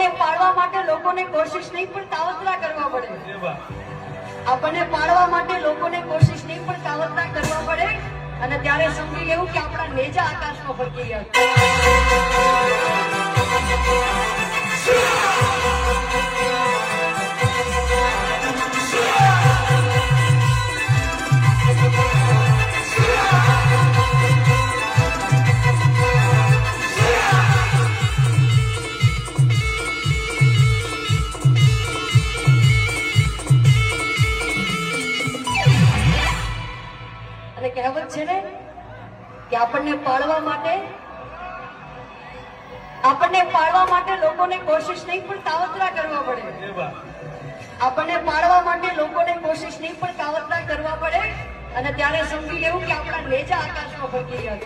આપણને પાળવા માટે લોકોને કોશિશ નહીં પણ કાવતરા કરવા પડે. આપણને પાળવા માટે લોકોને કોશિશ નહીં પણ કાવતરા કરવા પડે અને ત્યારે સમજી લેવું કે આપણા નેજા આકાશમાં ફરકી ગયા. કહેવત છે ને કે આપણને પાળવા માટે લોકોને કોશિશ નહીં પણ કાવતરા કરવા પડે. આપણને પાળવા માટે લોકોને કોશિશ નહીં પણ કાવતરા કરવા પડે અને ત્યારે સમજી લેવું કે આપણા નેજા આકાશમાં ફરકી ગયા.